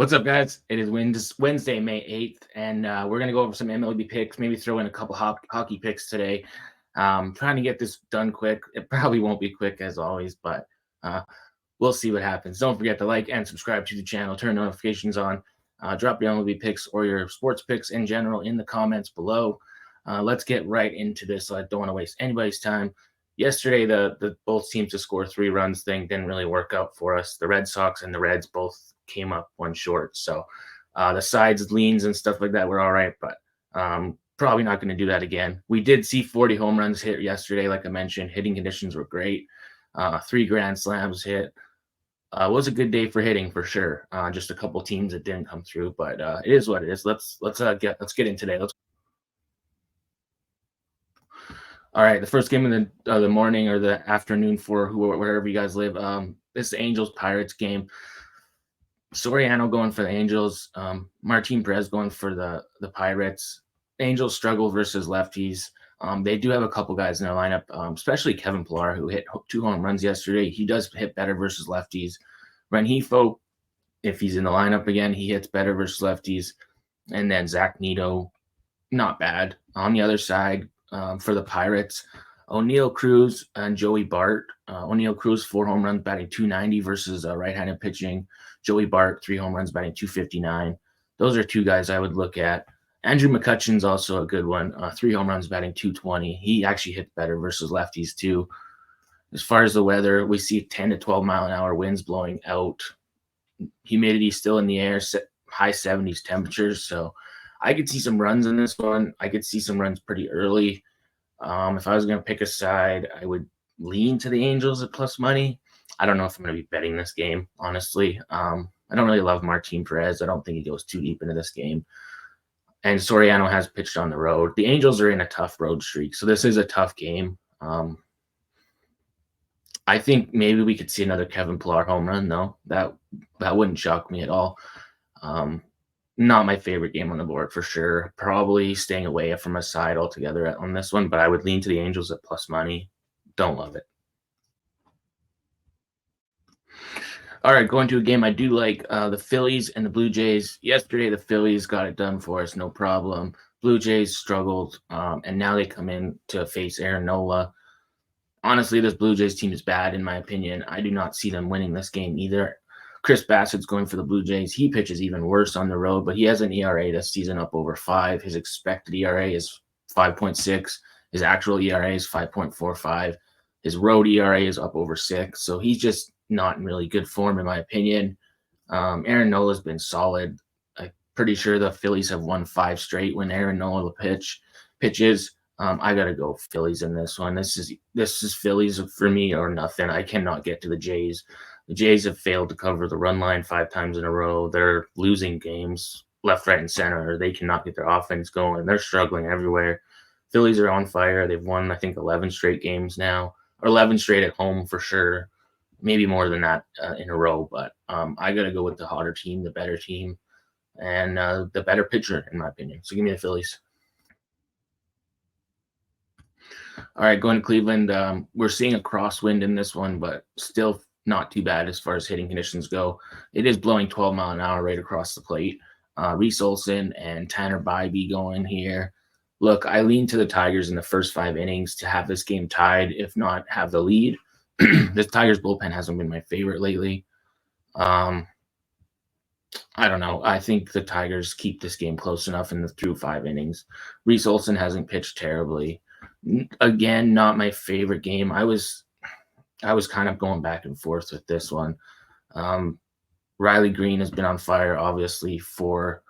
What's up, guys? It is Wednesday, May 8th, and we're going to go over some MLB picks, maybe throw in a couple hockey picks today. Trying to get this done quick. It probably won't be quick as always, but we'll see what happens. Don't forget to like and subscribe to the channel, turn notifications on, drop your MLB picks or your sports picks in general in the comments below. Let's get right into this. I don't want to waste anybody's time. Yesterday, the both teams to score 3 runs thing didn't really work out for us. The Red Sox and the Reds both came up one short. So the sides, leans, and stuff like that were all right, but probably not going to do that again. We did see 40 home runs hit yesterday. Like I mentioned, hitting conditions were great. 3 grand slams hit. It was a good day for hitting for sure. Just a couple teams that didn't come through, but it is what it is. Let's get in today. All right, the first game of the morning or the afternoon for wherever you guys live. This is the Angels-Pirates game. Soriano going for the Angels. Martin Perez going for the Pirates. Angels struggle versus lefties. They do have a couple guys in their lineup, especially Kevin Pillar, who hit 2 home runs yesterday. He does hit better versus lefties. Rengifo, if he's in the lineup again, he hits better versus lefties. And then Zach Neto, not bad. On the other side, for the Pirates, O'Neill Cruz and Joey Bart. O'Neill Cruz, 4 home runs, batting .290 versus right-handed pitching. Joey Bart, 3 home runs, batting .259. Those are 2 guys I would look at. Andrew McCutcheon's also a good one. 3 home runs, batting .220. He actually hits better versus lefties too. As far as the weather, we see 10 to 12 mile an hour winds blowing out. Humidity still in the air, high 70s temperatures. So I could see some runs in this one. I could see some runs pretty early. If I was going to pick a side, I would lean to the Angels at plus money. I don't know if I'm going to be betting this game, honestly. I don't really love Martin Perez. I don't think he goes too deep into this game. And Soriano has pitched on the road. The Angels are in a tough road streak, so this is a tough game. I think maybe we could see another Kevin Pillar home run, though. That wouldn't shock me at all. Not my favorite game on the board for sure. Probably staying away from a side altogether on this one, but I would lean to the Angels at plus money. Don't love it. All right, going to a game I do like, the Phillies and the Blue Jays. Yesterday, the Phillies got it done for us, no problem. Blue Jays struggled, and now they come in to face Aaron Nola. Honestly, this Blue Jays team is bad, in my opinion. I do not see them winning this game either. Chris Bassett's going for the Blue Jays. He pitches even worse on the road, but he has an ERA this season up over 5. His expected ERA is 5.6. His actual ERA is 5.45. His road ERA is up over 6. So he's just not in really good form, in my opinion. Aaron Nola's been solid. I'm pretty sure the Phillies have won 5 straight when Aaron Nola pitches. I got to go Phillies in this one. This is Phillies for me or nothing. I cannot get to the Jays. The Jays have failed to cover the run line 5 times in a row. They're losing games left, right, and center. They cannot get their offense going. They're struggling everywhere. Phillies are on fire. They've won, I think, 11 straight games now, or 11 straight at home for sure. Maybe more than that in a row. But I got to go with the hotter team, the better team, and the better pitcher, in my opinion. So give me the Phillies. All right, going to Cleveland. We're seeing a crosswind in this one, but still not too bad as far as hitting conditions go. It is blowing 12 mile an hour right across the plate. Reese Olson and Tanner Bybee going here. Look, I lean to the Tigers in the first 5 innings to have this game tied, if not have the lead. This Tigers bullpen hasn't been my favorite lately. I don't know. I think the Tigers keep this game close enough through 5 innings. Reese Olson hasn't pitched terribly. Again, not my favorite game. I was kind of going back and forth with this one. Riley Green has been on fire, obviously, for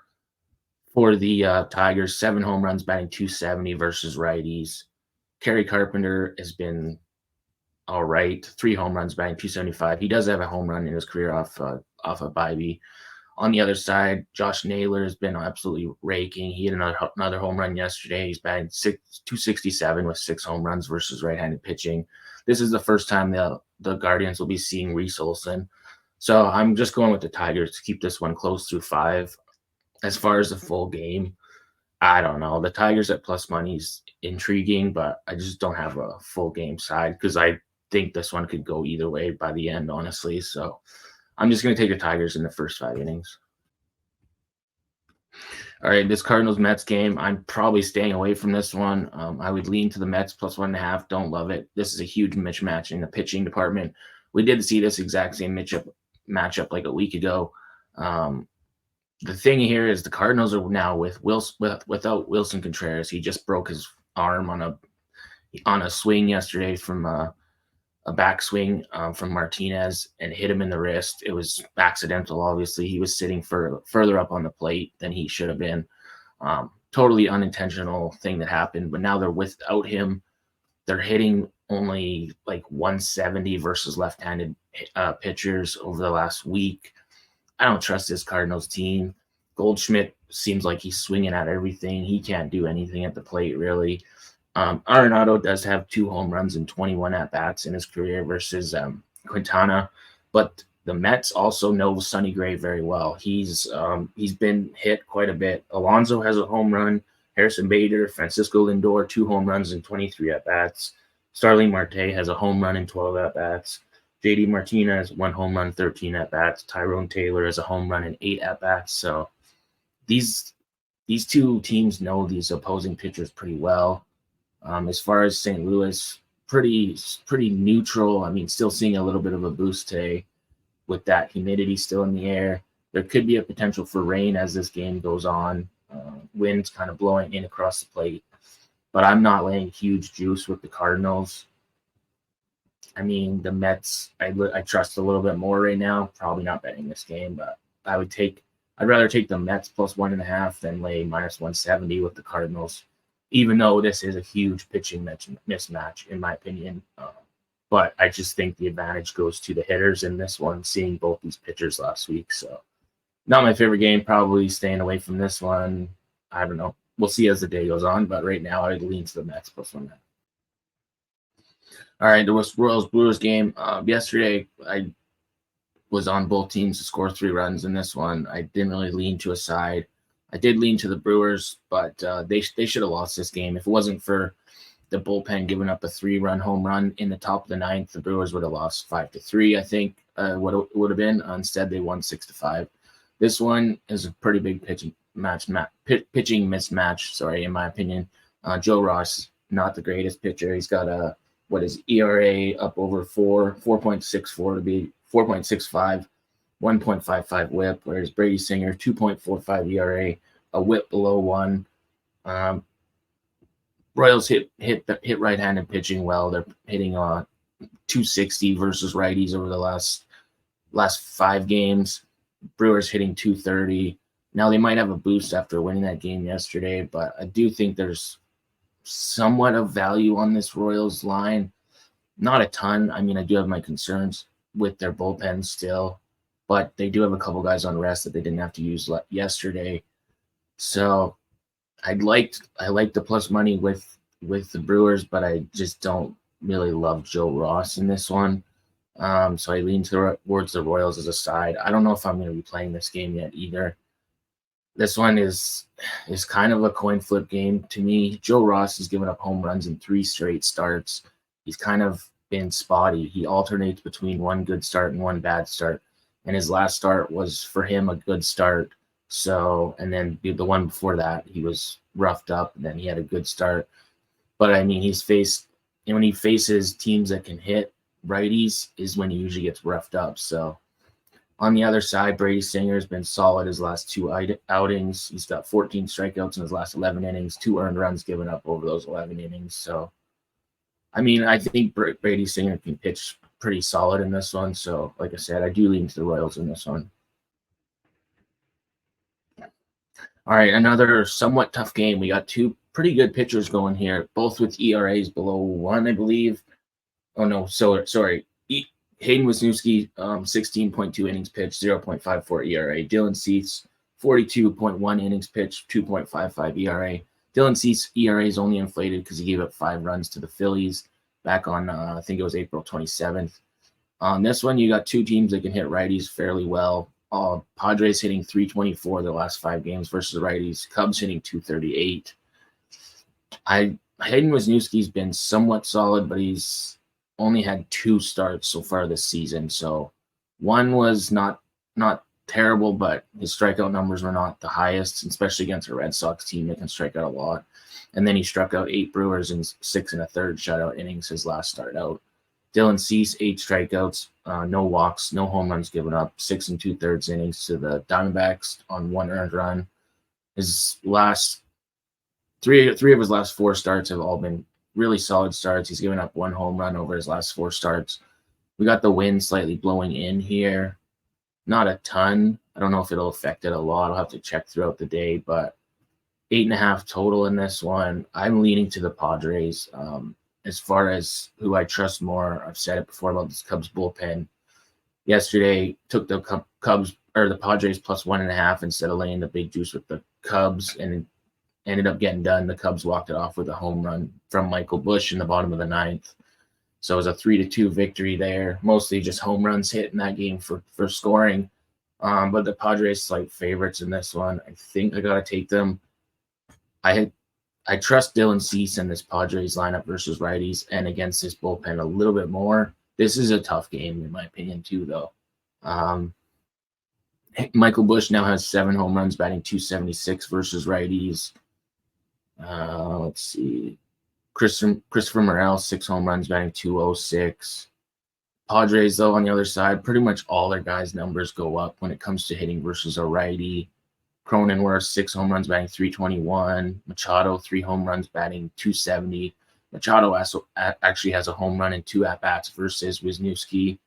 the Tigers. 7 home runs, batting .270 versus righties. Kerry Carpenter has been all right. 3 home runs, batting .275. He does have a home run in his career off of Bybee. On the other side, Josh Naylor has been absolutely raking. He had another home run yesterday. He's batting .267 with 6 home runs versus right-handed pitching. This is the first time the Guardians will be seeing Reese Olson. So I'm just going with the Tigers to keep this one close through 5. As far as the full game, I don't know. The Tigers at plus money is intriguing, but I just don't have a full game side because I think this one could go either way by the end, honestly. So I'm just going to take the Tigers in the first 5 innings. All right, this Cardinals Mets game, I'm probably staying away from this one. I would lean to the Mets plus 1.5. Don't love it. This is a huge mismatch in the pitching department. We did see this exact same matchup like a week ago. Um, the thing here is the Cardinals are now without Wilson Contreras. He just broke his arm on a swing yesterday from a backswing from Martinez and hit him in the wrist. It was accidental, obviously. He was sitting further up on the plate than he should have been. Totally unintentional thing that happened. But now they're without him. They're hitting only like 170 versus left-handed pitchers over the last week. I don't trust this Cardinals team. Goldschmidt seems like he's swinging at everything. He can't do anything at the plate, really. Arenado does have 2 home runs and 21 at-bats in his career versus Quintana, but the Mets also know Sonny Gray very well. He's been hit quite a bit. Alonso has a home run. Harrison Bader, Francisco Lindor, 2 home runs and 23 at-bats. Starling Marte has a home run and 12 at-bats. JD Martinez, 1 home run, 13 at-bats. Tyrone Taylor has a home run and 8 at-bats. So these 2 teams know these opposing pitchers pretty well. As far as St. Louis, pretty neutral. I mean, still seeing a little bit of a boost today with that humidity still in the air. There could be a potential for rain as this game goes on. Winds kind of blowing in across the plate. But I'm not laying huge juice with the Cardinals. I mean, the Mets, I trust a little bit more right now. Probably not betting this game, but I'd rather take the Mets plus 1.5 than lay minus 170 with the Cardinals, even though this is a huge pitching mismatch, in my opinion. But I just think the advantage goes to the hitters in this one, seeing both these pitchers last week. So not my favorite game, probably staying away from this one. I don't know. We'll see as the day goes on, but right now I'd lean to the Mets plus 1.5. All right, there was Royals-Brewers game. Yesterday, I was on both teams to score 3 runs in this one. I didn't really lean to a side. I did lean to the Brewers, but they should have lost this game. If it wasn't for the bullpen giving up a 3-run home run in the top of the 9th, the Brewers would have lost 5-3, I think, would have been. Instead, they won 6-5. This one is a pretty big pitching mismatch, in my opinion. Joe Ross, not the greatest pitcher. He's got a ERA up over 4.64 to be 4.65, 1.55 whip, whereas Brady Singer, 2.45 ERA, a whip below 1. Royals hit right-handed pitching well. They're hitting 260 versus righties over the last 5 games. Brewers hitting 230. Now they might have a boost after winning that game yesterday, but I do think there's somewhat of value on this Royals line. Not a ton. I mean, I do have my concerns with their bullpen still, but they do have a couple guys on rest that they didn't have to use yesterday. So I like the plus money with the Brewers, but I just don't really love Joe Ross in this one. So I lean towards the Royals as a side. I don't know if I'm going to be playing this game yet either. This one is kind of a coin flip game to me. Joe Ross has given up home runs in 3 straight starts. He's kind of been spotty. He alternates between one good start and one bad start. And his last start was for him a good start. So, and then the one before that, he was roughed up, and then he had a good start. But I mean, when he faces teams that can hit righties is when he usually gets roughed up. So on the other side, Brady Singer has been solid his last 2 outings. He's got 14 strikeouts in his last 11 innings, 2 earned runs given up over those 11 innings. So, I mean, I think Brady Singer can pitch pretty solid in this one. So, like I said, I do lean to the Royals in this one. All right, another somewhat tough game. We got 2 pretty good pitchers going here, both with ERAs below 1, I believe. Oh, no, sorry. Hayden Wisniewski, 16.2 innings pitched, 0.54 ERA. Dylan Cease, 42.1 innings pitched, 2.55 ERA. Dylan Cease ERA is only inflated because he gave up 5 runs to the Phillies back on, I think it was April 27th. On this one, you got 2 teams that can hit righties fairly well. Padres hitting 324 the last 5 games versus righties. Cubs hitting 238. Hayden Wisniewski's been somewhat solid, but he's only had 2 starts so far this season. So one was not terrible, but his strikeout numbers were not the highest, especially against a Red Sox team that can strike out a lot. And then he struck out 8 Brewers in 6 1/3 shutout innings his last start out. Dylan Cease, 8 strikeouts, no walks, no home runs given up, 6 2/3 innings to the Diamondbacks on 1 earned run. His last three of his last 4 starts have all been really solid starts. He's given up 1 home run over his last 4 starts. We got the wind slightly blowing in here. Not a ton. I don't know if it'll affect it a lot. I'll have to check throughout the day, but 8.5 total in this one. I'm leaning to the Padres. As far as who I trust more, I've said it before about this Cubs bullpen. Yesterday, took the Cubs or the Padres plus 1.5 instead of laying the big juice with the Cubs, and ended up getting done. The Cubs walked it off with a home run from Michael Busch in the bottom of the 9th. So it was a 3-2 victory there. Mostly just home runs hit in that game for scoring. But the Padres slight favorites in this one. I think I got to take them. I trust Dylan Cease in this Padres lineup versus righties and against this bullpen a little bit more. This is a tough game, in my opinion, too, though. Michael Busch now has 7 home runs, batting .276 versus righties. Let's see. Christopher Morel, 6 home runs, batting .206. Padres, though, on the other side, pretty much all their guys' numbers go up when it comes to hitting versus a righty. Cronenworth, 6 home runs, batting .321. Machado, 3 home runs, batting .270. Machado actually has a home run in 2 at-bats versus Wisniewski.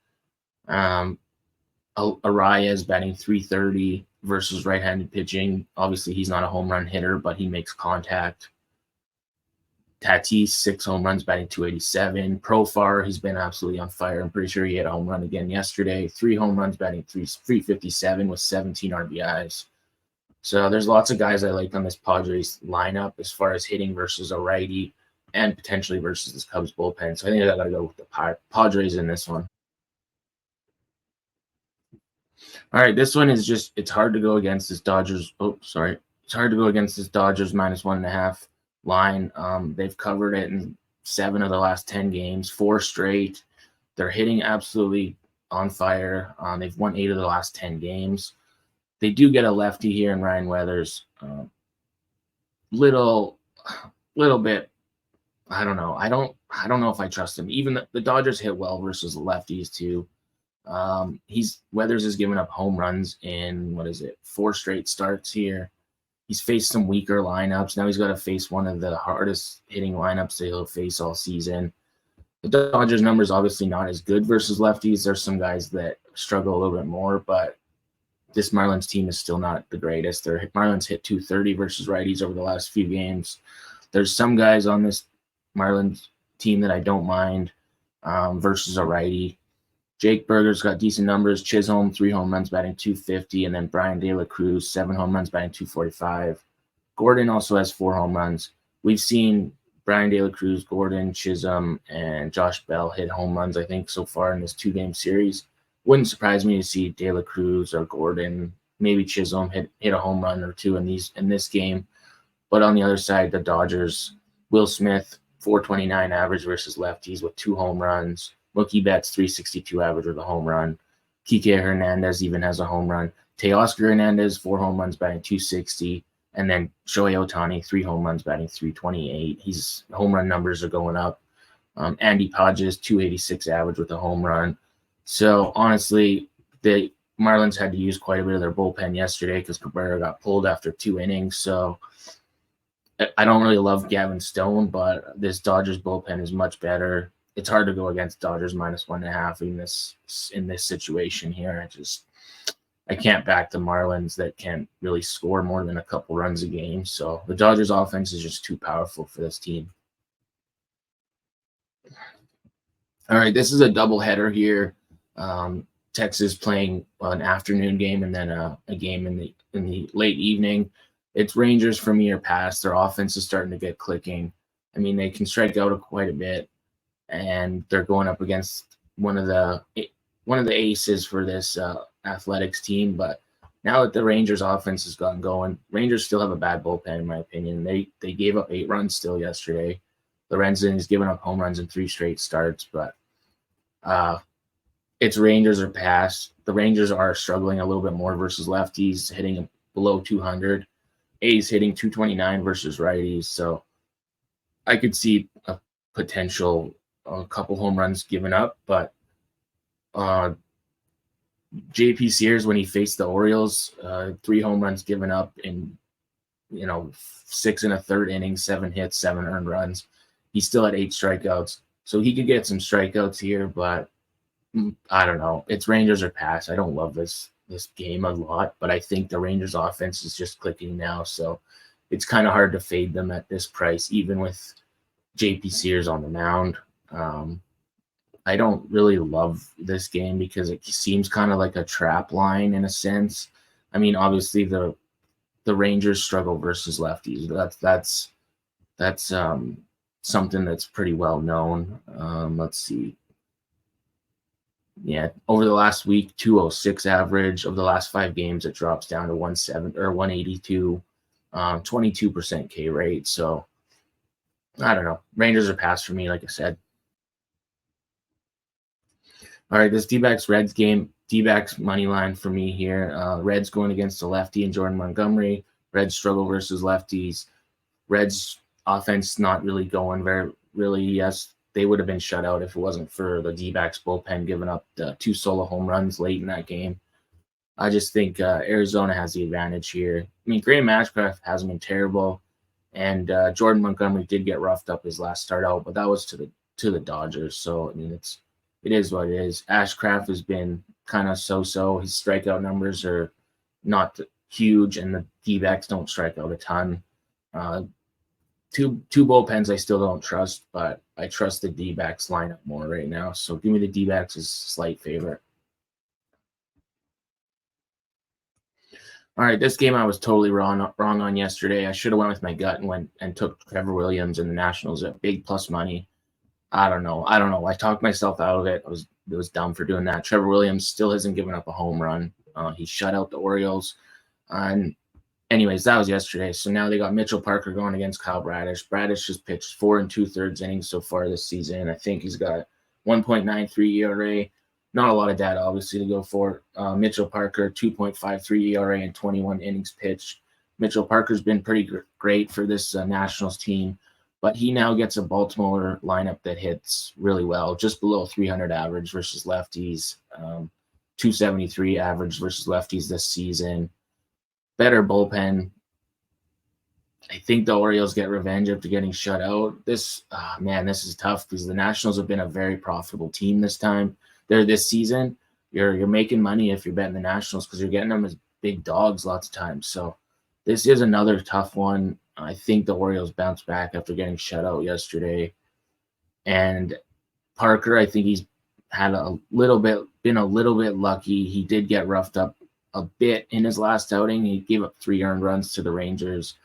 Arias batting .330 versus right-handed pitching. Obviously, he's not a home run hitter, but he makes contact. Tatis, 6 home runs, batting .287. Profar, he's been absolutely on fire. I'm pretty sure he had a home run again yesterday. 3 home runs, batting .357 with 17 RBIs. So there's lots of guys I like on this Padres lineup as far as hitting versus a righty and potentially versus this Cubs bullpen. So I think I got to go with the Padres in this one. All right, this one is just, it's hard to go against this Dodgers. It's hard to go against this Dodgers -1.5 line. They've covered it in 7 of the last 10 games, 4 straight. They're hitting absolutely on fire. They've won 8 of the last 10 games. They do get a lefty here in Ryan Weathers. Little bit. I don't know. I don't know if I trust him. Even the Dodgers hit well versus lefties too. Weathers has given up home runs in 4 straight starts here. He's faced some weaker lineups. Now he's got to face one of the hardest hitting lineups that he'll face all season. The Dodgers numbers obviously not as good versus lefties. There's some guys that struggle a little bit more, but this Marlins team is still not the greatest. Their Marlins hit .230 versus righties over the last few games. There's some guys on this Marlins team that I don't mind versus a righty. Jake Berger's got decent numbers. Chisholm, 3 home runs, batting .250, and then Brian De La Cruz, 7 home runs, batting .245. Gordon also has 4 home runs. We've seen Brian De La Cruz, Gordon, Chisholm, and Josh Bell hit home runs, I think, so far in this 2-game series. Wouldn't surprise me to see De La Cruz or Gordon, maybe Chisholm hit a home run or 2 in this game. But on the other side, the Dodgers, Will Smith, .429 average versus lefties with 2 home runs. Mookie Betts, .362 average with a home run. Kike Hernandez even has a home run. Teoscar Hernandez, 4 home runs, batting .260. And then Shohei Ohtani, 3 home runs, batting .328. His home run numbers are going up. Andy Podges, .286 average with a home run. So, honestly, the Marlins had to use quite a bit of their bullpen yesterday because Cabrera got pulled after 2 innings. So, I don't really love Gavin Stone, but this Dodgers bullpen is much better. It's hard to go against Dodgers -1.5 in this situation here. I can't back the Marlins that can't really score more than a couple runs a game. So the Dodgers offense is just too powerful for this team. All right, this is a doubleheader here. Texas playing an afternoon game and then a game in the late evening. It's Rangers from year past. Their offense is starting to get clicking. I mean, they can strike out quite a bit, and they're going up against one of the aces for this Athletics team. But now that the Rangers offense has gotten going, Rangers still have a bad bullpen, in my opinion. They gave up 8 runs still yesterday. Lorenzen has given up home runs in 3 straight starts, but it's Rangers or pass. The Rangers are struggling a little bit more versus lefties, hitting below 200. A's hitting 229 versus righties. So I could see a potential a couple home runs given up, but JP Sears, when he faced the Orioles, 3 home runs given up in 6 1/3 innings, 7 hits, 7 earned runs. He still had 8 strikeouts, so he could get some strikeouts here, but I don't know. It's Rangers or pass. I don't love this game a lot, but I think the Rangers offense is just clicking now, so it's kind of hard to fade them at this price, even with JP Sears on the mound. I don't really love this game because it seems kind of like a trap line in a sense. I mean, obviously the Rangers struggle versus lefties. That's something that's pretty well known. Let's see. Yeah, over the last week, 206 average. Of the last 5 games, it drops down to 182, 22% K rate. So I don't know. Rangers are pass for me, like I said. All right, this D-backs Reds game. D-backs money line for me here. Reds going against the lefty and Jordan Montgomery. Reds struggle versus lefties. Reds offense not really going really. Yes, they would have been shut out if it wasn't for the D-backs bullpen giving up the 2 solo home runs late in that game. I just think Arizona has the advantage here. I mean, Graham Ashcraft hasn't been terrible, and Jordan Montgomery did get roughed up his last start out, but that was to the Dodgers. So I mean, it is what it is. Ashcraft has been kind of so-so. His strikeout numbers are not huge, and the D-backs don't strike out a ton. Two bullpens I still don't trust, but I trust the D-backs lineup more right now. So give me the D-backs as slight favorite. All right, this game I was totally wrong on yesterday. I should have went with my gut and took Trevor Williams and the Nationals at big plus money. I don't know. I talked myself out of it. It was dumb for doing that. Trevor Williams still hasn't given up a home run. He shut out the Orioles. And anyways, that was yesterday. So now they got Mitchell Parker going against Kyle Bradish. Bradish has pitched 4 2/3 innings so far this season. I think he's got 1.93 ERA. Not a lot of data, obviously, to go for. Mitchell Parker, 2.53 ERA and 21 innings pitched. Mitchell Parker's been pretty great for this Nationals team, but he now gets a Baltimore lineup that hits really well, just below 300 average versus lefties, 273 average versus lefties this season. Better bullpen. I think the Orioles get revenge after getting shut out. This is tough because the Nationals have been a very profitable team this season. You're making money if you're betting the Nationals because you're getting them as big dogs lots of times. So this is another tough one. I think the Orioles bounce back after getting shut out yesterday. And Parker, I think he's been a little bit lucky. He did get roughed up a bit in his last outing. He gave up 3 earned runs to the Rangers.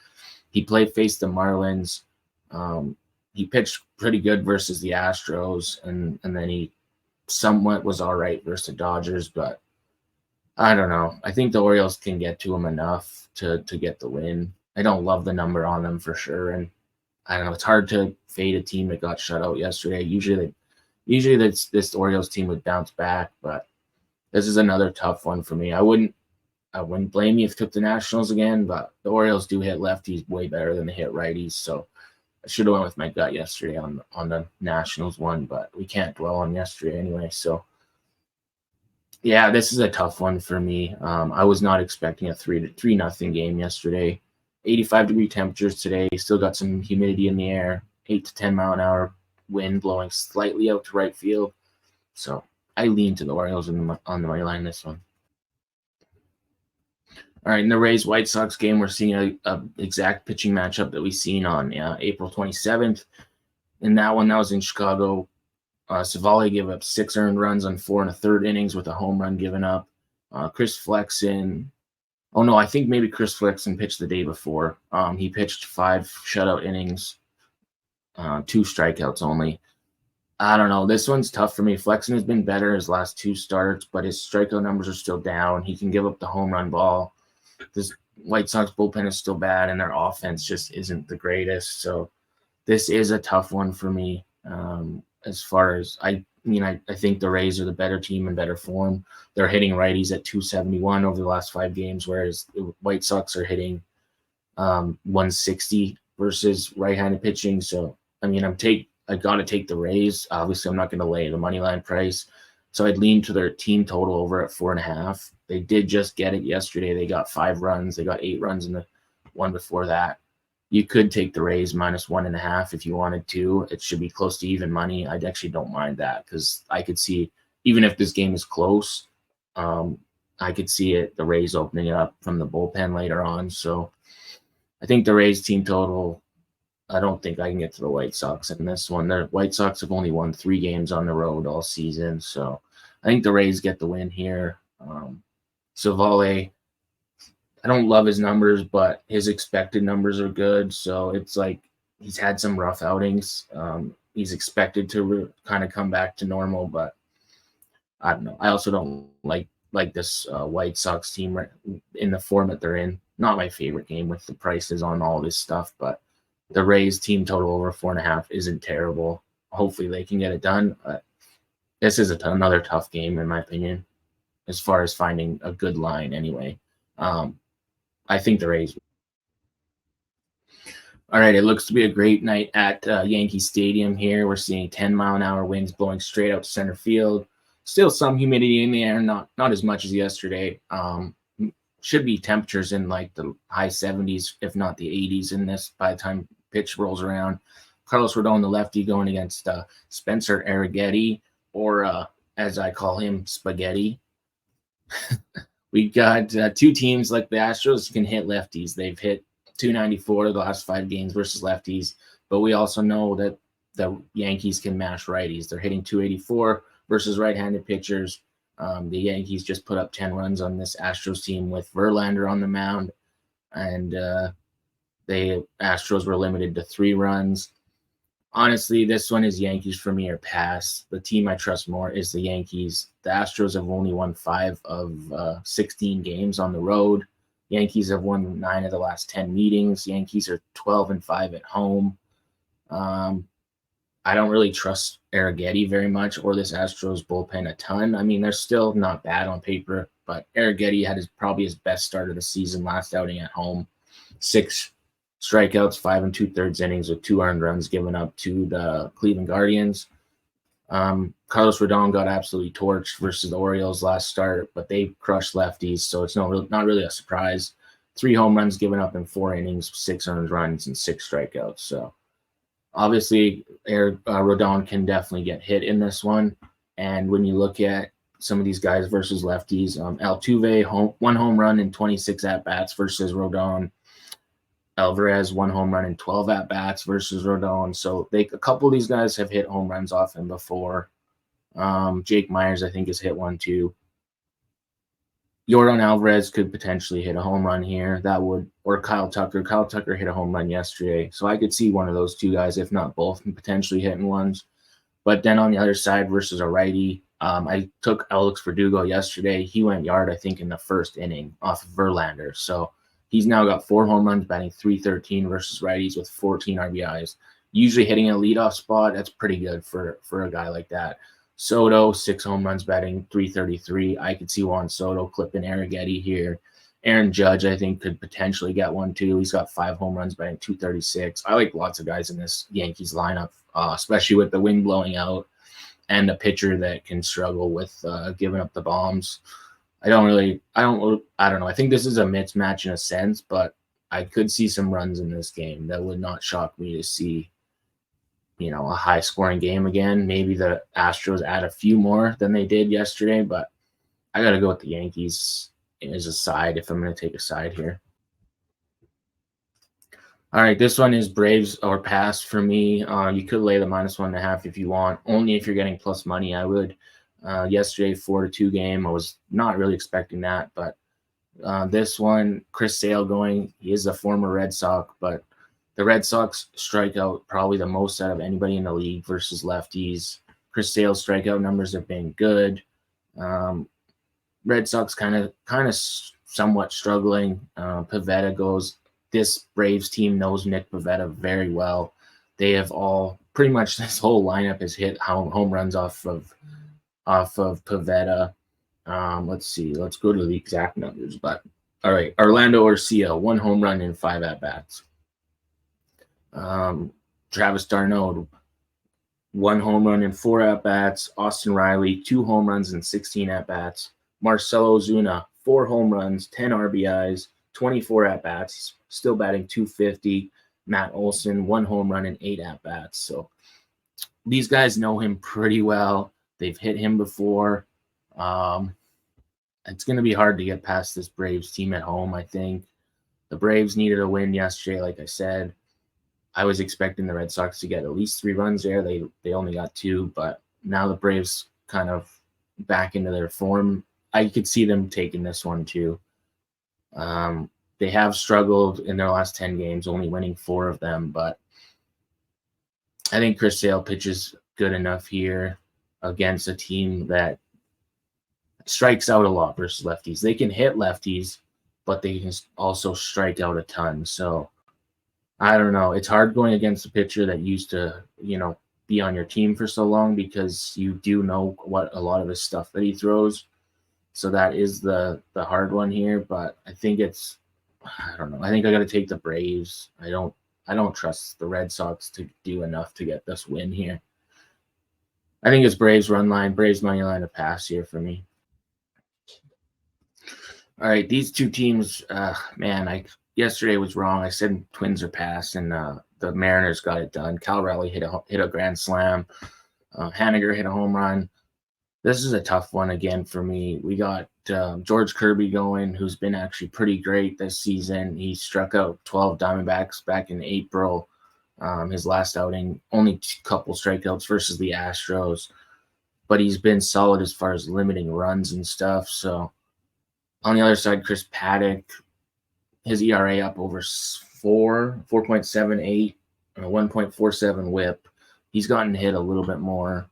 He faced the Marlins. He pitched pretty good versus the Astros, and then he somewhat was all right versus the Dodgers, but I don't know. I think the Orioles can get to him enough to get the win. I don't love the number on them for sure, and I don't know. It's hard to fade a team that got shut out yesterday. Usually this Orioles team would bounce back, but this is another tough one for me. I wouldn't blame you if you took the Nationals again, but the Orioles do hit lefties way better than they hit righties, so I should have went with my gut yesterday on the Nationals one, but we can't dwell on yesterday anyway. So, yeah, this is a tough one for me. I was not expecting a 3-0 game yesterday. 85-degree temperatures today. Still got some humidity in the air. 8 to 10 mile an hour wind blowing slightly out to right field. So I lean to the Orioles on the money line this one. All right, in the Rays-White Sox game, we're seeing a exact pitching matchup that we've seen on April 27th. In that one, that was in Chicago. Savali gave up 6 earned runs on 4 1/3 innings with a home run given up. Chris Flexen. Oh, no, I think maybe Chris Flexen pitched the day before. He pitched 5 shutout innings, 2 strikeouts only. I don't know. This one's tough for me. Flexen has been better his last 2 starts, but his strikeout numbers are still down. He can give up the home run ball. This White Sox bullpen is still bad, and their offense just isn't the greatest. So this is a tough one for me. As far as mean, I think the Rays are the better team in better form. They're hitting righties at 271 over the last 5 games, whereas the White Sox are hitting 160 versus right-handed pitching. So, I mean, I got to take the Rays. Obviously, I'm not going to lay the money line price. So I'd lean to their team total over at 4.5. They did just get it yesterday. They got 5 runs. They got 8 runs in the one before that. You could take the Rays -1.5 if you wanted to. It should be close to even money. I actually don't mind that because I could see, even if this game is close, I could see the Rays opening it up from the bullpen later on. So I think the Rays team total, I don't think I can get to the White Sox in this one. The White Sox have only won 3 games on the road all season. So I think the Rays get the win here. Savale, I don't love his numbers, but his expected numbers are good. So it's like he's had some rough outings. He's expected to kind of come back to normal, but I don't know. I also don't like this White Sox team in the format they're in. Not my favorite game with the prices on all this stuff, but the Rays team total over 4.5 isn't terrible. Hopefully they can get it done. But this is another tough game in my opinion, as far as finding a good line anyway. I think the Rays. All right, it looks to be a great night at Yankee Stadium here. We're seeing 10-mile-an-hour winds blowing straight out to center field. Still some humidity in the air, not as much as yesterday. Should be temperatures in like the high 70s, if not the 80s in this by the time pitch rolls around. Carlos Rodon, the lefty, going against Spencer Arrighetti, or as I call him, Spaghetti. We got 2 teams like the Astros can hit lefties. They've hit 294 the last 5 games versus lefties, but we also know that the Yankees can mash righties. They're hitting 284 versus right-handed pitchers. The Yankees just put up 10 runs on this Astros team with Verlander on the mound, and the Astros were limited to 3 runs. Honestly, this one is Yankees for me or pass. The team I trust more is the Yankees. The Astros have only won 5 of 16 games on the road. Yankees have won 9 of the last 10 meetings. Yankees are 12-5 at home. I don't really trust Arrighetti very much or this Astros bullpen a ton. I mean, they're still not bad on paper, but Arrighetti had probably his best start of the season last outing at home. 6 strikeouts, 5 2/3 innings with 2 earned runs given up to the Cleveland Guardians. Carlos Rodon got absolutely torched versus the Orioles last start, but they crushed lefties, so it's not really a surprise. 3 home runs given up in 4 innings, 6 earned runs, and 6 strikeouts. So obviously, Rodon can definitely get hit in this one. And when you look at some of these guys versus lefties, Altuve, 1 home run in 26 at-bats versus Rodon. Alvarez, 1 home run and 12 at-bats versus Rodon. So a couple of these guys have hit home runs off him before. Jake Myers, I think, has hit 1 too. Yordan Alvarez could potentially hit a home run here. Or Kyle Tucker. Kyle Tucker hit a home run yesterday. So I could see one of those 2 guys, if not both, potentially hitting ones. But then on the other side versus a righty, I took Alex Verdugo yesterday. He went yard, I think, in the first inning off of Verlander. So he's now got 4 home runs, batting .313 versus righties with 14 RBIs. Usually hitting a leadoff spot, that's pretty good for a guy like that. Soto, 6 home runs, batting .333. I could see Juan Soto clipping Arrighetti here. Aaron Judge, I think, could potentially get 1 too. He's got 5 home runs, batting .236. I like lots of guys in this Yankees lineup, especially with the wind blowing out and a pitcher that can struggle with giving up the bombs. I don't know. I think this is a mismatch in a sense, but I could see some runs in this game. That would not shock me to see, a high scoring game again. Maybe the Astros add a few more than they did yesterday, but I got to go with the Yankees as a side if I'm going to take a side here. All right, this one is Braves or pass for me. You could lay the -1.5 if you want. Only if you're getting plus money, I would. Yesterday, 4-2 game. I was not really expecting that, but this one, Chris Sale going. He is a former Red Sox, but the Red Sox strike out probably the most out of anybody in the league versus lefties. Chris Sale's strikeout numbers have been good. Red Sox kind of somewhat struggling. Pivetta goes. This Braves team knows Nick Pivetta very well. They have all pretty much this whole lineup has hit home runs off of Pavetta. Let's see. Let's go to the exact numbers. But all right, Orlando Arcia, 1 home run in 5 at bats. Travis d'Arnaud, 1 home run in 4 at bats. Austin Riley, 2 home runs in 16 at bats. Marcelo Ozuna, 4 home runs, 10 RBIs, 24 at bats. Still batting .250. Matt Olson, 1 home run in 8 at bats. So these guys know him pretty well. They've hit him before. It's going to be hard to get past this Braves team at home, I think. The Braves needed a win yesterday, like I said. I was expecting the Red Sox to get at least 3 runs there. They only got 2, but now the Braves kind of back into their form. I could see them taking this one too. They have struggled in their last 10 games, only winning 4 of them, but I think Chris Sale pitches good enough here against a team that strikes out a lot versus lefties. They can hit lefties, but they can also strike out a ton. So I don't know. It's hard going against a pitcher that used to, be on your team for so long, because you do know what a lot of his stuff that he throws. So that is the hard one here. But I think I don't know. I think I got to take the Braves. I don't trust the Red Sox to do enough to get this win here. I think it's Braves run line, Braves money line to pass here for me. All right, these two teams, yesterday was wrong. I said Twins are pass, and the Mariners got it done. Cal Raleigh hit a grand slam. Haniger hit a home run. This is a tough one again for me. We got George Kirby going, who's been actually pretty great this season. He struck out 12 Diamondbacks back in April. His last outing, only a couple strikeouts versus the Astros. But he's been solid as far as limiting runs and stuff. So on the other side, Chris Paddock, his ERA up over 4.78, 1.47 whip. He's gotten hit a little bit more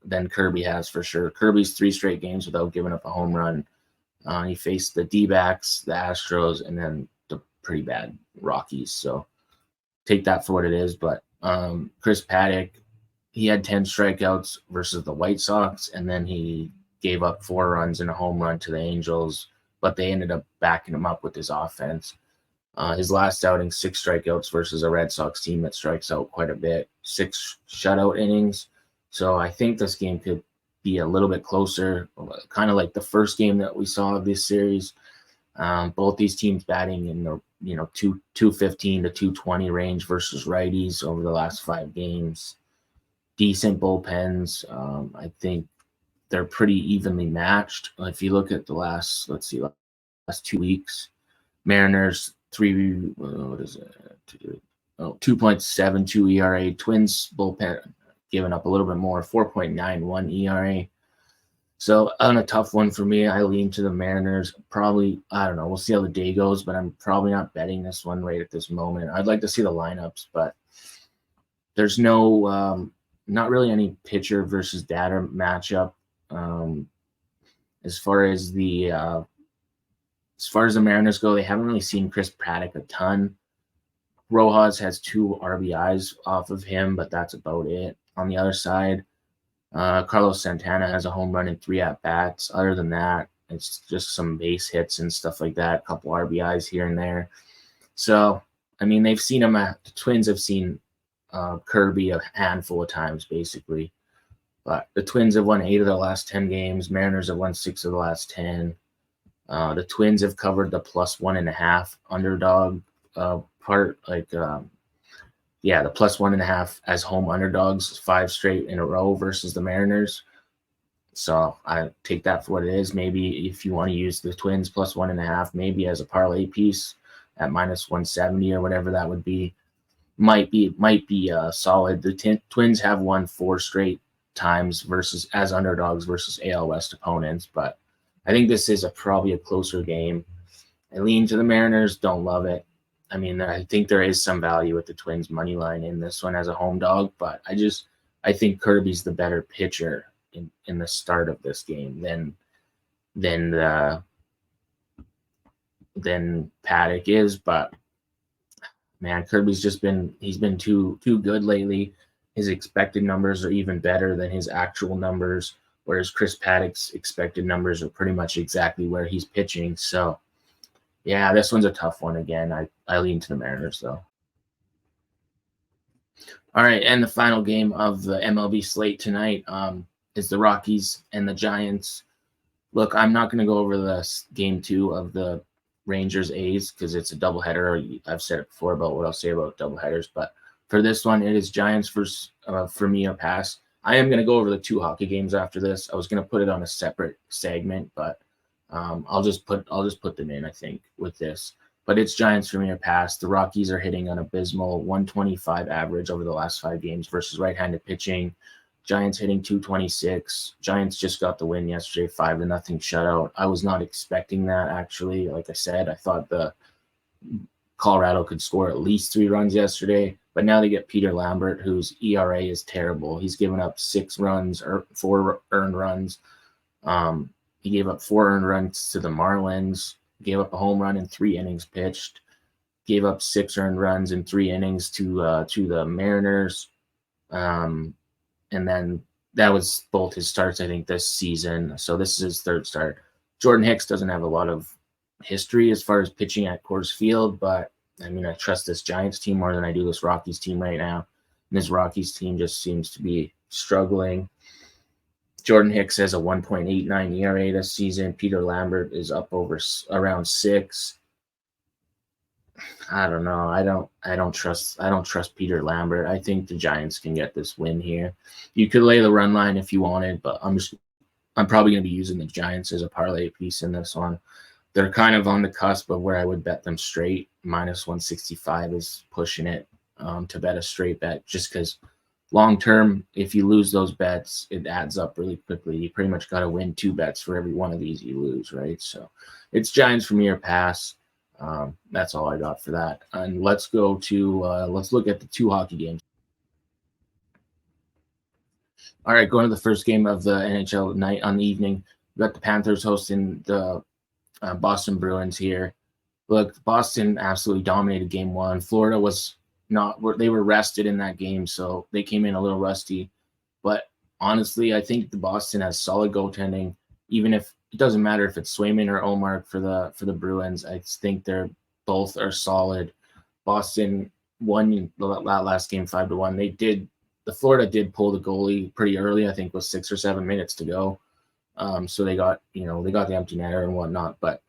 than Kirby has for sure. Kirby's 3 straight games without giving up a home run. He faced the D-backs, the Astros, and then the pretty bad Rockies. So take that for what it is. But Chris Paddock, he had 10 strikeouts versus the White Sox, and then he gave up 4 runs and a home run to the Angels, but they ended up backing him up with his offense. His last outing, 6 strikeouts versus a Red Sox team that strikes out quite a bit, 6 shutout innings. So I think this game could be a little bit closer, kind of like the first game that we saw of this series. Both these teams batting in the 215 to 220 range versus righties over the last 5 games. Decent bullpens. I think they're pretty evenly matched. If you look at the last 2 weeks, Mariners 2.72 ERA. Twins bullpen giving up a little bit more, 4.91 ERA. So on a tough one for me, I lean to the Mariners. Probably, I don't know. We'll see how the day goes, but I'm probably not betting this one right at this moment. I'd like to see the lineups, but there's no, not really any pitcher versus batter matchup. As far as the Mariners go, they haven't really seen Chris Paddock a ton. Rojas has 2 RBIs off of him, but that's about it. On the other side, Carlos Santana has a home run in 3 at-bats. Other than that, it's just some base hits and stuff like that, a couple RBIs here and there. So, I mean, they've seen him. The Twins have seen Kirby a handful of times, basically. But the Twins have won 8 of their last 10 games. Mariners have won 6 of the last 10. The Twins have covered the +1.5 underdog part, the +1.5 as home underdogs 5 straight in a row versus the Mariners. So I take that for what it is. Maybe if you want to use the Twins +1.5, maybe as a parlay piece at -170 or whatever that would be, might be solid. The Twins have won 4 straight times versus as underdogs versus AL West opponents, but I think this is probably a closer game. I lean to the Mariners. Don't love it. I mean, I think there is some value with the Twins money line in this one as a home dog, but I think Kirby's the better pitcher in the start of this game than Paddock is. But man, Kirby's just he's been too good lately. His expected numbers are even better than his actual numbers, whereas Chris Paddock's expected numbers are pretty much exactly where he's pitching. So yeah, this one's a tough one again. I lean to the Mariners though. All right, and the final game of the MLB slate tonight is the Rockies and the Giants. Look, I'm not going to go over the game 2 of the Rangers A's because it's a doubleheader. I've said it before about what I'll say about doubleheaders, but for this one, it is Giants for me or pass. I am going to go over the 2 hockey games after this. I was going to put it on a separate segment, but I'll just put them in, I think, with this. But it's Giants for me or pass. The Rockies are hitting an abysmal 125 average over the last 5 games versus right-handed pitching. Giants hitting 226. Giants just got the win yesterday, 5-0 shutout. I was not expecting that, actually. Like I said, I thought the Colorado could score at least 3 runs yesterday, but now they get Peter Lambert, whose ERA is terrible. He's given up 6 runs or 4 earned runs. He gave up 4 earned runs to the Marlins, gave up a home run in 3 innings pitched, gave up 6 earned runs in 3 innings to the Mariners. And then that was both his starts, I think, this season. So this is his 3rd start. Jordan Hicks doesn't have a lot of history as far as pitching at Coors Field, but I mean, I trust this Giants team more than I do this Rockies team right now. And this Rockies team just seems to be struggling. Jordan Hicks has a 1.89 ERA this season. Peter Lambert is up around 6. I don't know. I don't trust Peter Lambert. I think the Giants can get this win here. You could lay the run line if you wanted, but I'm probably going to be using the Giants as a parlay piece in this one. They're kind of on the cusp of where I would bet them straight. Minus 165 is pushing it to bet a straight bet, just because long term, if you lose those bets, it adds up really quickly. You pretty much got to win 2 bets for every one of these you lose, right? So it's Giants for me or pass. That's all I got for that. And let's go to let's look at the 2 hockey games. All right, going to the first game of the NHL night on the evening. We got the Panthers hosting the Boston Bruins here. Look, Boston absolutely dominated game 1. Florida was not. They were rested in that game, so they came in a little rusty. But honestly, I think the Boston has solid goaltending. Even if it doesn't matter if it's Swayman or Omar for the Bruins, I think they're both are solid. Boston won that last game 5-1. The Florida did pull the goalie pretty early, I think with 6 or 7 minutes to go. So they got the empty netter and whatnot. But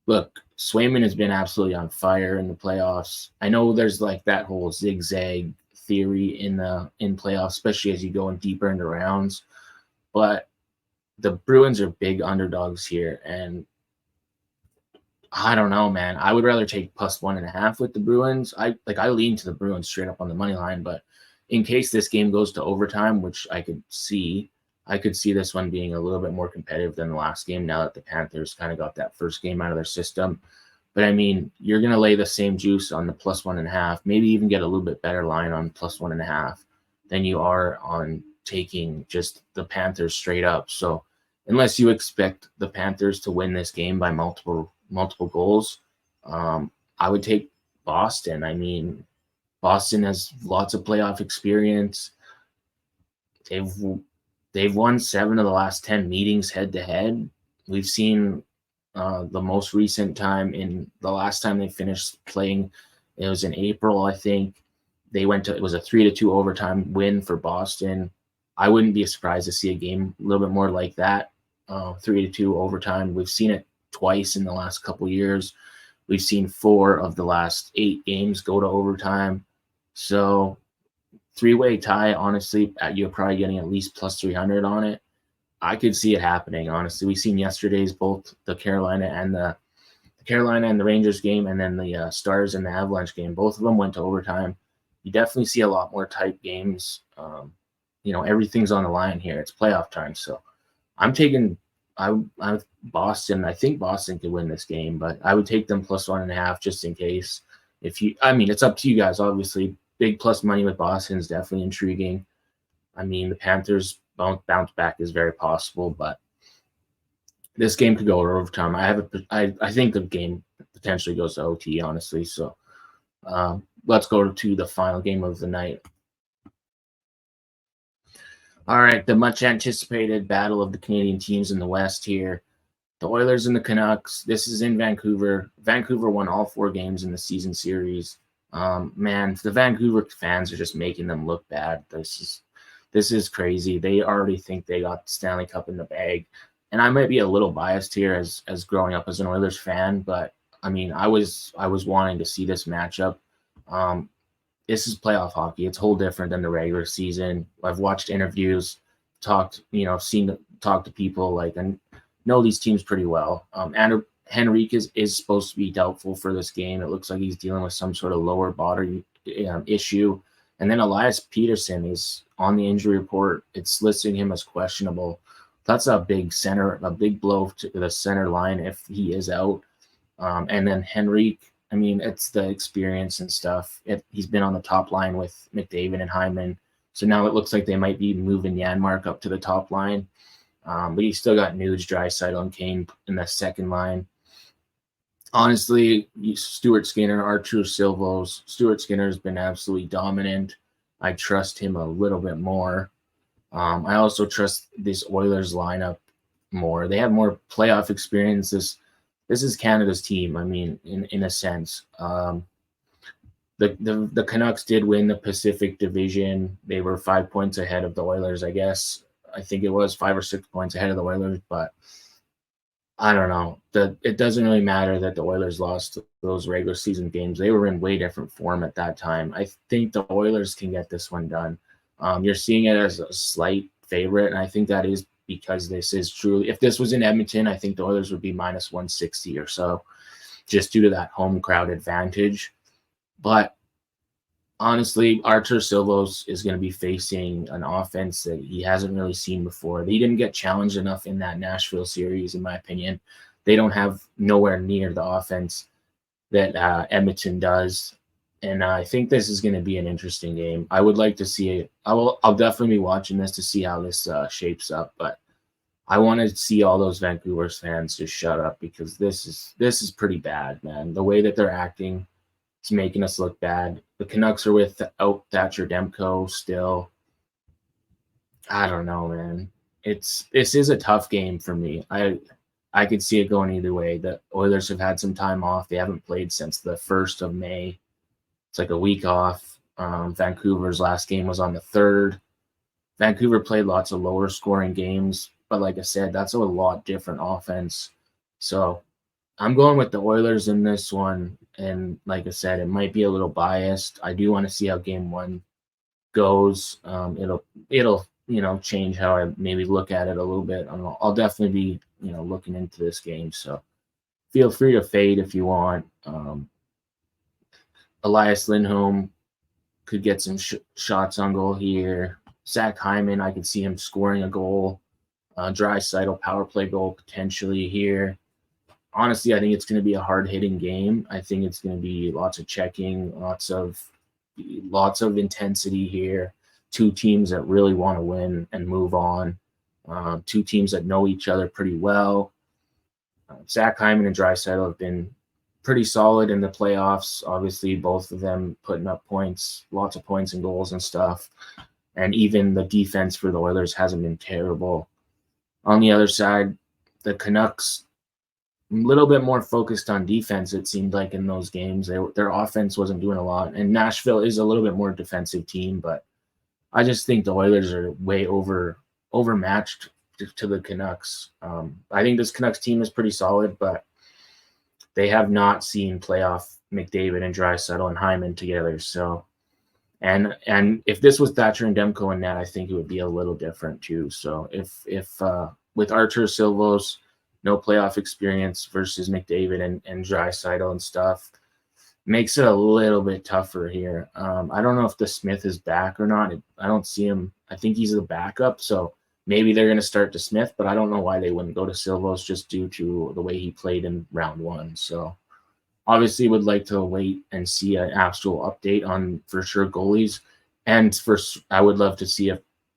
look, Swayman has been absolutely on fire in the playoffs. I know there's like that whole zigzag theory in playoffs, especially as you go in deeper into rounds. But the Bruins are big underdogs here, and I don't know, man. I would rather take plus 1.5 with the Bruins. I lean to the Bruins straight up on the money line, but in case this game goes to overtime, which I could see this one being a little bit more competitive than the last game now that the Panthers kind of got that first game out of their system. But I mean, you're going to lay the same juice on the plus 1.5, maybe even get a little bit better line on plus 1.5 than you are on taking just the Panthers straight up. So unless you expect the Panthers to win this game by multiple goals, I would take Boston. I mean, Boston has lots of playoff experience. They've won 7 of the last 10 meetings head to head. We've seen the most recent time in the last time they finished playing, it was in April, I think. It was a 3-2 overtime win for Boston. I wouldn't be surprised to see a game a little bit more like that, 3-2 overtime. We've seen it twice in the last couple years. We've seen 4 of the last 8 games go to overtime. So 3-way tie, honestly, you're probably getting at least plus 300 on it. I could see it happening, honestly. We've seen yesterday's both the Carolina and the Rangers game, and then the Stars and the Avalanche game. Both of them went to overtime. You definitely see a lot more tight games. Everything's on the line here. It's playoff time, so I'm taking Boston. I think Boston could win this game, but I would take them plus 1.5 just in case. It's up to you guys, obviously. Big plus money with Boston is definitely intriguing. I mean, the Panthers bounce back is very possible, but this game could go to overtime. I think the game potentially goes to OT, honestly. So let's go to the final game of the night. All right, the much anticipated battle of the Canadian teams in the West here. The Oilers and the Canucks. This is in Vancouver. Vancouver won all 4 games in the season series. Man, the Vancouver fans are just making them look bad. This is crazy. They already think they got the Stanley Cup in the bag. And I might be a little biased here as growing up as an Oilers fan, but I mean, I was wanting to see this matchup. This is playoff hockey. It's a whole different than the regular season. I've watched interviews, talked to people and know these teams pretty well. And Henrique is supposed to be doubtful for this game. It looks like he's dealing with some sort of lower body issue. And then Elias Peterson is on the injury report. It's listing him as questionable. That's a big blow to the center line if he is out. And then Henrique, I mean, it's the experience and stuff. He's been on the top line with McDavid and Hyman. So now it looks like they might be moving Janmark up to the top line. But you still got Nuge, Draisaitl, and Kane in the second line. Honestly, Stuart Skinner, Arturo Silvos. Stuart Skinner has been absolutely dominant. I trust him a little bit more. I also trust this Oilers lineup more. They have more playoff experience. This is Canada's team, I mean, in a sense. The Canucks did win the Pacific Division. They were 5 points ahead of the Oilers, I guess. I think it was 5 or 6 points ahead of the Oilers, but I don't know. It doesn't really matter that the Oilers lost those regular season games. They were in way different form at that time. I think the Oilers can get this one done. You're seeing it as a slight favorite, and I think that is because this is truly – if this was in Edmonton, I think the Oilers would be minus 160 or so just due to that home crowd advantage. But honestly, Artur Silvos is going to be facing an offense that he hasn't really seen before. He didn't get challenged enough in that Nashville series, in my opinion. They don't have nowhere near the offense that Edmonton does. And I think this is going to be an interesting game. I would like to see it. I'll definitely be watching this to see how this shapes up. But I want to see all those Vancouver fans just shut up because this is pretty bad, man. The way that they're acting, it's making us look bad. The Canucks are without Thatcher Demko still. I don't know, man. This is a tough game for me. I could see it going either way. The Oilers have had some time off. They haven't played since the 1st of May. It's like a week off. Vancouver's last game was on the 3rd. Vancouver played lots of lower scoring games, but like I said, that's a lot different offense. So I'm going with the Oilers in this one. And like I said, it might be a little biased. I do want to see how game 1 goes. It'll change how I maybe look at it a little bit. I'll definitely be, looking into this game. So feel free to fade if you want. Elias Lindholm could get some shots on goal here. Zach Hyman, I could see him scoring a goal. Draisaitl power play goal potentially here. Honestly, I think it's going to be a hard-hitting game. I think it's going to be lots of checking, lots of intensity here. 2 teams that really want to win and move on. 2 teams that know each other pretty well. Zach Hyman and Draisaitl have been pretty solid in the playoffs. Obviously, both of them putting up points, lots of points and goals and stuff. And even the defense for the Oilers hasn't been terrible. On the other side, the Canucks, a little bit more focused on defense, it seemed like, in those games. Their offense wasn't doing a lot. And Nashville is a little bit more defensive team, but I just think the Oilers are way overmatched to the Canucks. I think this Canucks team is pretty solid, but they have not seen playoff McDavid and Draisaitl and Hyman together. So, and if this was Thatcher and Demko in net, I think it would be a little different too. So if with Artur Silvos, no playoff experience versus McDavid and Draisaitl and stuff, makes it a little bit tougher here. I don't know if the Smith is back or not. I don't see him. I think he's the backup. So maybe they're going to start to Smith, but I don't know why they wouldn't go to Silvos just due to the way he played in round 1. So obviously would like to wait and see an actual update on for sure goalies. And I would love to see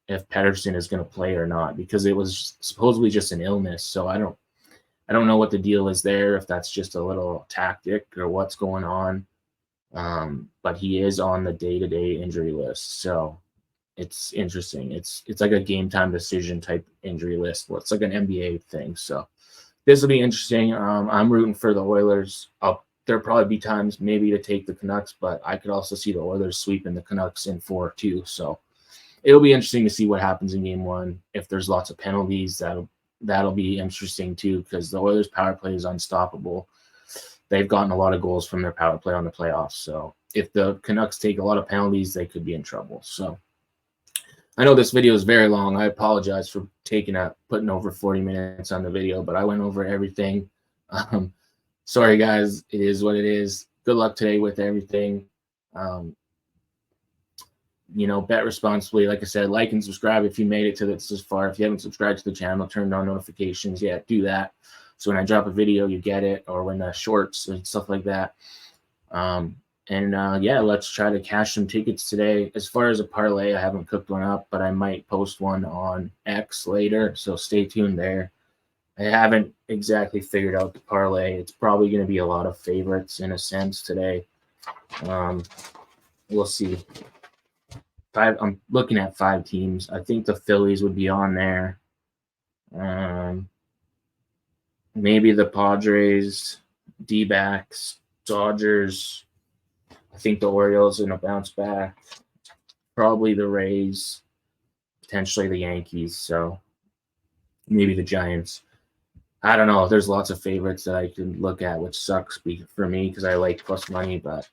if Pettersson is going to play or not, because it was supposedly just an illness. So I don't know what the deal is there, if that's just a little tactic or what's going on. But he is on the day-to-day injury list, so it's interesting. It's like a game time decision type injury list. Well, it's like an NBA thing. So this will be interesting. I'm rooting for the Oilers. There'll probably be times maybe to take the Canucks, but I could also see the Oilers sweeping the Canucks in 4 too. So it'll be interesting to see what happens in game 1. If there's lots of penalties, that'll be interesting too, because the Oilers power play is unstoppable. They've gotten a lot of goals from their power play on the playoffs. So if the Canucks take a lot of penalties, they could be in trouble. So I know this video is very long. I apologize for putting over 40 minutes on the video, but I went over everything. Sorry, guys. It is what it is. Good luck today with everything. Bet responsibly. Like I said, like and subscribe if you made it to this far. If you haven't subscribed to the channel, turned on notifications, do that. So when I drop a video, you get it, or when the shorts and stuff like that. Let's try to cash some tickets today. As far as a parlay, I haven't cooked one up, but I might post one on X later, so stay tuned there. I haven't exactly figured out the parlay. It's probably going to be a lot of favorites in a sense today. We'll see. I'm looking at 5 teams. I think the Phillies would be on there. Maybe the Padres, D-backs, Dodgers. I think the Orioles are going to bounce back. Probably the Rays, potentially the Yankees. So maybe the Giants. I don't know. There's lots of favorites that I can look at, which sucks for me because I like PlusMoney, but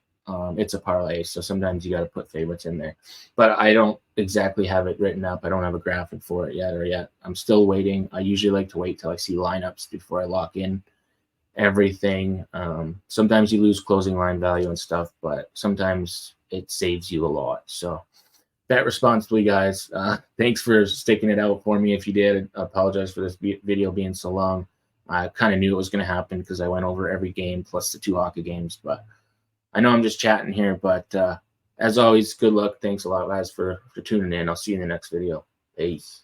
it's a parlay. So sometimes you got to put favorites in there. But I don't exactly have it written up. I don't have a graphic for it yet. I'm still waiting. I usually like to wait till I see lineups before I lock in everything. Sometimes you lose closing line value and stuff, but sometimes it saves you a lot. So bet responsibly, guys. Thanks for sticking it out for me. If you did, I apologize for this video being so long. I kind of knew it was going to happen because I went over every game plus the 2 hockey games, but I know I'm just chatting here, but as always, good luck. Thanks a lot, guys, for tuning in. I'll see you in the next video. Peace.